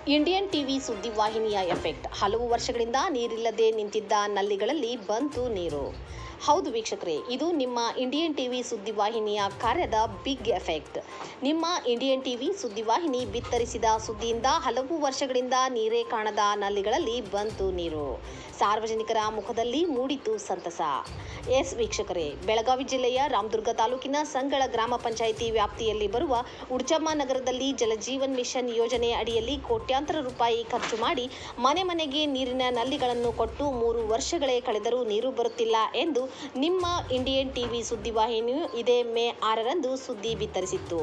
Indian TV ಸುದ್ದಿವಾಹಿನಿಯ effect. ಹಲವು ವರ್ಷಗಳಿಂದ ನೀರಿಲ್ಲದೆ ನಿಂತಿದ್ದ ನಲ್ಲಿಗಳಲ್ಲಿ ಬಂತು ನೀರು. ಹೌದು ವೀಕ್ಷಕರೇ, ಇದು ನಿಮ್ಮ ಇಂಡಿಯನ್ ಟಿವಿ ಸುದ್ದಿವಾಹಿನಿಯ ಕಾರ್ಯದ ಬಿಗ್ ಎಫೆಕ್ಟ್. ನಿಮ್ಮ ಇಂಡಿಯನ್ ಟಿವಿ ಸುದ್ದಿವಾಹಿನಿ ಬಿತ್ತರಿಸಿದ ಸುದ್ದಿಯಿಂದ ಹಲವು ವರ್ಷಗಳಿಂದ ನೀರೇ ಕಾಣದ ನಲ್ಲಿಗಳಲ್ಲಿ ಬಂತು ನೀರು. ಸಾರ್ವಜನಿಕರ ಮುಖದಲ್ಲಿ ಮೂಡಿತು ಸಂತಸ. ಎಸ್ ವೀಕ್ಷಕರೇ, ಬೆಳಗಾವಿ ಜಿಲ್ಲೆಯ ರಾಮದುರ್ಗ ತಾಲೂಕಿನ ಸಂಗಳ ಗ್ರಾಮ ಪಂಚಾಯಿತಿ ವ್ಯಾಪ್ತಿಯಲ್ಲಿ ಬರುವ ಉಡ್ಚಮ್ಮ ನಗರದಲ್ಲಿ ಜಲಜೀವನ್ ಮಿಷನ್ ಯೋಜನೆ ಅಡಿಯಲ್ಲಿ ಕೋಟ್ಯಾಂತರ ರೂಪಾಯಿ ಖರ್ಚು ಮಾಡಿ ಮನೆ ಮನೆಗೆ ನೀರಿನ ನಲ್ಲಿಗಳನ್ನು ಕೊಟ್ಟು 3 ವರ್ಷಗಳೇ ಕಳೆದರೂ ನೀರು ಬರುತ್ತಿಲ್ಲ ಎಂದು ನಿಮ್ಮ ಇಂಡಿಯನ್ ಟಿವಿ ಸುದ್ದಿವಾಹಿನಿಯು ಇದೇ ಮೇ 6ರಂದು ಸುದ್ದಿ ಬಿತ್ತರಿಸಿತ್ತು.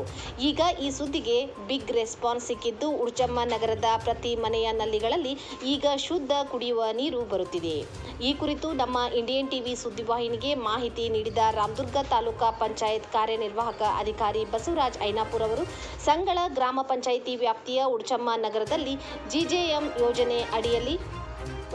ಈಗ ಈ ಸುದ್ದಿಗೆ ಬಿಗ್ ರೆಸ್ಪಾನ್ಸ್ ಸಿಕ್ಕಿದ್ದು ಉಡ್ಚಮ್ಮ ನಗರದ ಪ್ರತಿ ಮನೆಯ ನಲ್ಲಿಗಳಲ್ಲಿ ಈಗ ಶುದ್ಧ ಕುಡಿಯುವ ನೀರು ಬರುತ್ತಿದೆ. ಈ ಕುರಿತು ನಮ್ಮ ಇಂಡಿಯನ್ ಟಿವಿ ಸುದ್ದಿವಾಹಿನಿಗೆ ಮಾಹಿತಿ ನೀಡಿದ ರಾಮದುರ್ಗ ತಾಲೂಕಾ ಪಂಚಾಯತ್ ಕಾರ್ಯನಿರ್ವಾಹಕ ಅಧಿಕಾರಿ ಬಸವರಾಜ್ ಐನಾಪುರ ಅವರು, ಸಂಗಳ ಗ್ರಾಮ ಪಂಚಾಯಿತಿ ವ್ಯಾಪ್ತಿಯ ಉಡ್ಚಮ್ಮ ನಗರದಲ್ಲಿ ಜಿಜೆಎಂ ಯೋಜನೆ ಅಡಿಯಲ್ಲಿ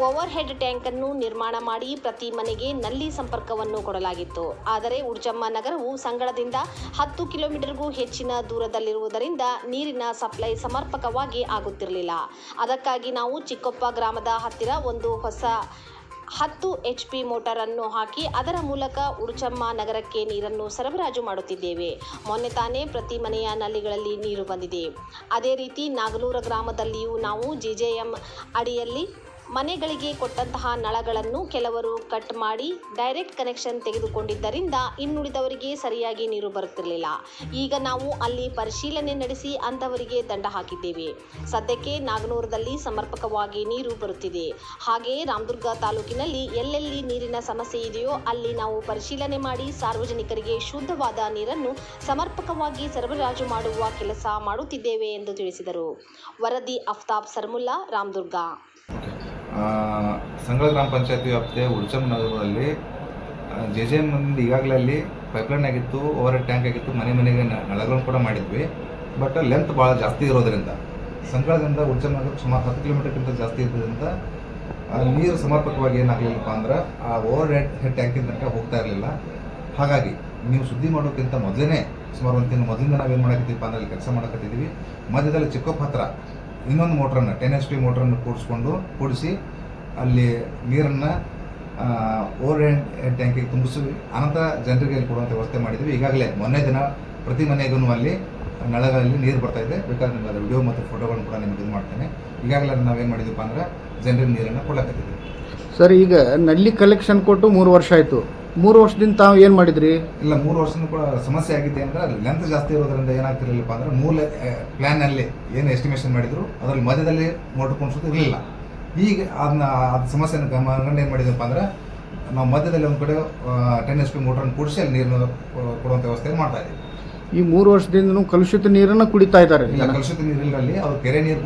ಓವರ್ ಹೆಡ್ ಟ್ಯಾಂಕ್ ಅನ್ನು ನಿರ್ಮಾಣ ಮಾಡಿ ಪ್ರತಿ ಮನೆಗೆ ನಲ್ಲಿ ಸಂಪರ್ಕವನ್ನು ಕೊಡಲಾಗಿತ್ತು. ಆದರೆ ಉಡ್ಚಮ್ಮ ನಗರವು ಸಂಗಳದಿಂದ 10 ಕಿಲೋಮೀಟರ್ಗೂ ಹೆಚ್ಚಿನ ದೂರದಲ್ಲಿರುವುದರಿಂದ ನೀರಿನ ಸಪ್ಲೈ ಸಮರ್ಪಕವಾಗಿ ಆಗುತ್ತಿರಲಿಲ್ಲ. ಅದಕ್ಕಾಗಿ ನಾವು ಚಿಕ್ಕೊಪ್ಪ ಗ್ರಾಮದ ಹತ್ತಿರ ಒಂದು ಹೊಸ 10 HP ಮೋಟಾರ್ ಅನ್ನು ಹಾಕಿ ಅದರ ಮೂಲಕ ಉಡ್ಚಮ್ಮ ನಗರಕ್ಕೆ ನೀರನ್ನು ಸರಬರಾಜು ಮಾಡುತ್ತಿದ್ದೇವೆ. ಮೊನ್ನೆ ತಾನೇ ಪ್ರತಿ ಮನೆಯ ನಲ್ಲಿಗಳಲ್ಲಿ ನೀರು ಬಂದಿದೆ. ಅದೇ ರೀತಿ ನಾಗನೂರ ಗ್ರಾಮದಲ್ಲಿಯೂ ನಾವು ಜಿಜೆಎಂ ಅಡಿಯಲ್ಲಿ ಮನೆಗಳಿಗೆ ಕೊಟ್ಟಂತಹ ನಳಗಳನ್ನು ಕೆಲವರು ಕಟ್ ಮಾಡಿ ಡೈರೆಕ್ಟ್ ಕನೆಕ್ಷನ್ ತೆಗೆದುಕೊಂಡಿದ್ದರಿಂದ ಇನ್ನುಳಿದವರಿಗೆ ಸರಿಯಾಗಿ ನೀರು ಬರುತ್ತಿರಲಿಲ್ಲ. ಈಗ ನಾವು ಅಲ್ಲಿ ಪರಿಶೀಲನೆ ನಡೆಸಿ ಅಂಥವರಿಗೆ ದಂಡ ಹಾಕಿದ್ದೇವೆ. ಸದ್ಯಕ್ಕೆ ನಾಗನೂರದಲ್ಲಿ ಸಮರ್ಪಕವಾಗಿ ನೀರು ಬರುತ್ತಿದೆ. ಹಾಗೆಯೇ ರಾಮದುರ್ಗ ತಾಲೂಕಿನಲ್ಲಿ ಎಲ್ಲೆಲ್ಲಿ ನೀರಿನ ಸಮಸ್ಯೆ ಇದೆಯೋ ಅಲ್ಲಿ ನಾವು ಪರಿಶೀಲನೆ ಮಾಡಿ ಸಾರ್ವಜನಿಕರಿಗೆ ಶುದ್ಧವಾದ ನೀರನ್ನು ಸಮರ್ಪಕವಾಗಿ ಸರಬರಾಜು ಮಾಡುವ ಕೆಲಸ ಮಾಡುತ್ತಿದ್ದೇವೆ ಎಂದು ತಿಳಿಸಿದರು. ವರದಿ ಅಫ್ತಾಬ್ ಸರ್ಮುಲ್ಲಾ, ರಾಮದುರ್ಗ. ಸಂಗಳ ಗ್ರಾಮ ಪಂಚಾಯತಿ ವ್ಯಾಪ್ತಿಯ ಉಡ್ಚಮ್ಮ ನಗರದಲ್ಲಿ ಜೆಜೆಎಂ ಈಗಾಗಲೇ ಅಲ್ಲಿ ಪೈಪ್ಲೈನ್ ಆಗಿತ್ತು, ಓವರ್ ಹೆಡ್ ಟ್ಯಾಂಕ್ ಆಗಿತ್ತು, ಮನೆಗೆ ನಳಗಳನ್ನು ಕೂಡ ಮಾಡಿದ್ವಿ. ಬಟ್ ಲೆಂತ್ ಭಾಳ ಜಾಸ್ತಿ ಇರೋದರಿಂದ ಸಂಗಳದಿಂದ ಉಡ್ಚಮ್ಮ ನಗರ ಸುಮಾರು 10 ಕಿಲೋಮೀಟರ್ಗಿಂತ ಜಾಸ್ತಿ ಇರೋದ್ರಿಂದ ನೀರು ಸಮರ್ಪಕವಾಗಿ ಏನಾಗಲಿಲ್ಲಪ್ಪ ಅಂದ್ರೆ ಆ ಓವರ್ ಹೆಡ್ ಟ್ಯಾಂಕಿನ ತನಕ ಹೋಗ್ತಾ ಇರಲಿಲ್ಲ. ಹಾಗಾಗಿ ನೀವು ಸುದ್ದಿ ಮಾಡೋಕ್ಕಿಂತ ಮೊದಲೇ ಸುಮಾರು ಒಂದು ತಿಂಗಳು ಮೊದಲಿಂದ ನಾವೇನು ಮಾಡಕತ್ತೀವಪ್ಪ ಅಂದ್ರೆ ಅಲ್ಲಿ ಕೆಲಸ ಮಾಡಕತ್ತಿದ್ದೀವಿ. ಮಧ್ಯದಲ್ಲಿ ಚಿಕ್ಕೊಪ್ಪ ಹತ್ರ ಇನ್ನೊಂದು ಮೋಟ್ರನ್ನು 10 HP ಮೋಟ್ರನ್ನು ಕೂಡಿಸಿ ಅಲ್ಲಿ ನೀರನ್ನು ಓವರ್ ಹೆಡ್ ಟ್ಯಾಂಕಿಗೆ ತುಂಬಿಸಿ ಅನಂತರ ಜನರಿಗೆ ಅಲ್ಲಿ ಕೊಡುವಂಥ ವ್ಯವಸ್ಥೆ ಮಾಡಿದ್ವಿ. ಈಗಾಗಲೇ ಮೊನ್ನೆ ದಿನ ಪ್ರತಿ ಮನೆಗೂ ಅಲ್ಲಿ ನಳಗಳಲ್ಲಿ ನೀರು ಬರ್ತಾ ಇದೆ. ಬೇಕಾದ್ರೆ ನಿಮಗೆ ವಿಡಿಯೋ ಮತ್ತು ಫೋಟೋಗಳನ್ನು ಕೂಡ ನಿಮಗೆ ಇದು ಮಾಡ್ತೇನೆ. ಈಗಾಗಲೇ ನಾವೇನು ಮಾಡಿದ್ವಪ್ಪ ಅಂದ್ರೆ ಜನರಿಗೆ ನೀರನ್ನು ಕೊಡಕತ್ತಿದ್ದೀವಿ. ಸರ್, ಈಗ ನಲ್ಲಿ ಕಲೆಕ್ಷನ್ ಕೊಟ್ಟು 3 ವರ್ಷ ಆಯಿತು. 3 ವರ್ಷದಿಂದ ತಾವು ಏನು ಮಾಡಿದ್ರಿ? ಇಲ್ಲ, 3 ವರ್ಷದಿಂದ ಕೂಡ ಸಮಸ್ಯೆ ಆಗಿದೆ ಅಂದರೆ ಅಲ್ಲಿ ಲೆಂತ್ ಜಾಸ್ತಿ ಇರೋದ್ರಿಂದ ಏನಾಗ್ತಿರಲಿಲ್ಲಪ್ಪ ಅಂದ್ರೆ ಮೂಲ ಪ್ಲ್ಯಾನಲ್ಲಿ ಏನು ಎಸ್ಟಿಮೇಷನ್ ಮಾಡಿದ್ರು ಅದರಲ್ಲಿ ಮಧ್ಯದಲ್ಲಿ ಮೋಟ್ರ್ ಕುಣಿಸೋದು ಇರಲಿಲ್ಲ. ಈಗ ಅದನ್ನ ಸಮಸ್ಯೆನ ಗಮನ ಏನು ಮಾಡಿದ್ವಪ್ಪ ಅಂದ್ರೆ ನಾವು ಮಧ್ಯದಲ್ಲಿ ಒಂದು ಕಡೆ 10 HP ಮೋಟ್ರನ್ನು ಕೂಡಿಸಿ ಅಲ್ಲಿ ನೀರನ್ನು ಕೊಡುವಂಥ ವ್ಯವಸ್ಥೆ ಮಾಡ್ತಾ ಇದ್ದೀವಿ. ಈ 3 ವರ್ಷದಿಂದ ಕಲುಷಿತ ನೀರನ್ನು ಕುಡಿತಾ ಇದ್ದಾರೆ. ಇಲ್ಲ, ಕಲುಷಿತ ನೀರಿನಲ್ಲಿ ಅವ್ರು ಕೆರೆ ನೀರು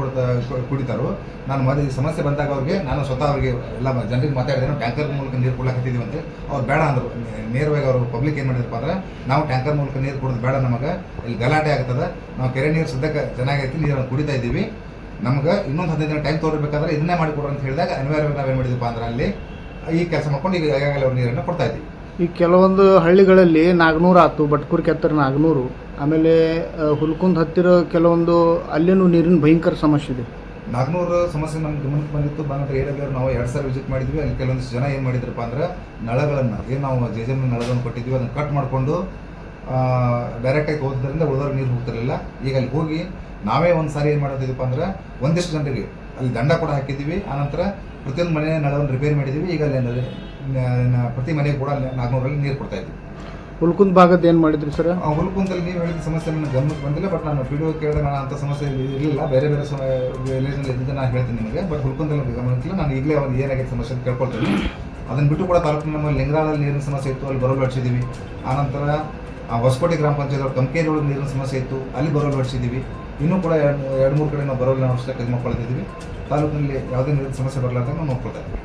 ಕುಡಿತಾರೋ. ನಾನು ಮೊದಲು ಸಮಸ್ಯೆ ಬಂದಾಗ ನಾನು ಸ್ವತಃ ಅವರಿಗೆ ಎಲ್ಲ ಜನರಿಗೆ ಮಾತಾಡಿದ್ದೇನೆ, ಟ್ಯಾಂಕರ್ ಮೂಲಕ ನೀರು ಕೊಡ್ಲಾಕತ್ತಿದ್ದೀವಿ ಅಂತ. ಅವ್ರು ಬೇಡ ಅಂದರು. ನೇರವಾಗಿ ಅವರು ಪಬ್ಲಿಕ್ ಏನು ಮಾಡಿದ್ರಪ್ಪ ಅಂದ್ರೆ ನಾವು ಟ್ಯಾಂಕರ್ ಮೂಲಕ ನೀರು ಕೊಡೋದು ಬೇಡ, ನಮಗೆ ಇಲ್ಲಿ ಗಲಾಟೆ ಆಗ್ತದೆ, ನಾವು ಕೆರೆ ನೀರು ಸದ್ಯಕ್ಕೆ ಚೆನ್ನಾಗೈತಿ, ನೀರನ್ನು ಕುಡಿತಾ ಇದ್ದೀವಿ, ನಮ್ಗೆ ಇನ್ನೊಂದು 15 ದಿನ ಟೈಮ್ ತೊಗೊಳ್ಬೇಕಾದ್ರೆ ಇದನ್ನೇ ಮಾಡಿಕೊಡ್ರಿ ಅಂತ ಹೇಳಿದಾಗ ಅನಿವಾರ್ಯವಾಗಿ ನಾವೇನು ಮಾಡಿದ್ವಪ್ಪ ಅಂದ್ರೆ ಅಲ್ಲಿ ಈ ಕೆಲಸ ಮಾಡ್ಕೊಂಡು ಈಗ ಈಗಾಗಲೇ ಅವ್ರು ನೀರನ್ನು ಕೊಡ್ತಾ ಇದ್ದೀವಿ. ಈ ಕೆಲವೊಂದು ಹಳ್ಳಿಗಳಲ್ಲಿ ನಾಗನೂರು ಆಯ್ತು, ಬಟ್ಕೂರ್ಕೆ ಹತ್ತಿರ ನಾಗನೂರು, ಆಮೇಲೆ ಹುಲ್ಕುಂದ್ ಹತ್ತಿರ ಕೆಲವೊಂದು ಅಲ್ಲಿನೂ ನೀರಿನ ಭಯಂಕರ ಸಮಸ್ಯೆ ಇದೆ. ನಾಗನೂರು ಸಮಸ್ಯೆ ನಮ್ಗೆ ಗಮನಕ್ಕೆ ಬಂದಿತ್ತು. ಬಂದ್ರೆ ಏರಿಯಾದಲ್ಲಿ ನಾವು 2 ಸಲ ವಿಸಿಟ್ ಮಾಡಿದ್ವಿ. ಅಲ್ಲಿ ಕೆಲವೊಂದು ಜನ ಏನು ಮಾಡಿದ್ರಪ್ಪ ಅಂದ್ರೆ ನಳಗಳನ್ನು ಏನು ನಾವು ಜೆಜೆಎಂ ನಳಗಳನ್ನು ಕೊಟ್ಟಿದ್ವಿ ಅದನ್ನು ಕಟ್ ಮಾಡಿಕೊಂಡು ಡೈರೆಕ್ಟಾಗಿ ಹೋದ್ರಿಂದ ಉಳಿದವ್ರಿಗೆ ನೀರು ಹೋಗ್ತಿರಲಿಲ್ಲ. ಈಗ ಅಲ್ಲಿ ಹೋಗಿ ನಾವೇ ಒಂದು ಸಾರಿ ಏನು ಮಾಡೋದಿದಪ್ಪ ಅಂದ್ರೆ ಒಂದಿಷ್ಟು ಜನರಿಗೆ ಅಲ್ಲಿ ದಂಡ ಕೂಡ ಹಾಕಿದ್ದೀವಿ. ಆನಂತರ ಪ್ರತಿಯೊಂದು ಮನೆ ನಳವನ್ನು ರಿಪೇರಿ ಮಾಡಿದ್ದೀವಿ. ಈಗ ಅಲ್ಲಿ ಪ್ರತಿ ಮನೆಗೆ ಕೂಡ ಅಲ್ಲಿ ನಾಗನೂರಲ್ಲಿ ನೀರು ಕೊಡ್ತಾ ಇದ್ದೀವಿ. ಹುಲ್ಕುಂದ್ ಭಾಗದ ಏನು ಮಾಡಿದ್ರಿ ಸರ್? ಹುಲ್ಕುಂದಲ್ಲಿ ನೀವು ಹೇಳಿದ ಸಮಸ್ಯೆ ನನ್ನ ಗಮನಕ್ಕೆ ಬಂದಿಲ್ಲ. ಬಟ್ ನಾನು ವಿಡಿಯೋ ಕೇಳಿದಾಗ ನಾನು ಅಂಥ ಸಮಸ್ಯೆ ಇರಲಿಲ್ಲ. ಬೇರೆ ವಿಲೇಜ್ನಲ್ಲಿ ಇದ್ದಿದ್ದು ನಾನು ಹೇಳ್ತೀನಿ ನಿಮಗೆ. ಬಟ್ ಹುಲ್ಕುಂದಲ್ಲಿ ಗಮನಕ್ಕಿಲ್ಲ. ನಾನು ಈಗಲೇ ಒಂದು ಏನಾಗಿದೆ ಸಮಸ್ಯೆ ಅಂತ ಕೇಳ್ಕೊಳ್ತೀನಿ. ಅದನ್ನು ಬಿಟ್ಟು ಕೂಡ ತಾಲೂಕಿನ ನಮ್ಮ ಲಿಂಗರಾಳಲ್ಲಿ ನೀರಿನ ಸಮಸ್ಯೆ ಇತ್ತು, ಅಲ್ಲಿ ಬರೋಲ್ ಹೊಡಿಸಿದ್ದೀವಿ. ಆನಂತರ ಹೊಸಕೋಟೆ ಗ್ರಾಮ ಪಂಚಾಯತ್ ಕಂಕೇರಿ ಒಳಗೆ ನೀರಿನ ಸಮಸ್ಯೆ ಇತ್ತು, ಅಲ್ಲಿ ಬರೋಲ್ ಹೊಡಿಸಿದ್ದೀವಿ. ಇನ್ನೂ ಕೂಡ 2-3 ಕಡೆ ನಾವು ಬರೋಲ್ ನಾವು ಇದು ಮಾಡ್ಕೊಳ್ತಿದ್ದೀವಿ. ತಾಲೂಕಿನಲ್ಲಿ ಯಾವುದೇ ನೀರಿನ ಸಮಸ್ಯೆ ಬರಲಾರ್ದಂಗೆ ನಾವು ನೋಡ್ಕೊಳ್ತಾ ಇದ್ದೀವಿ.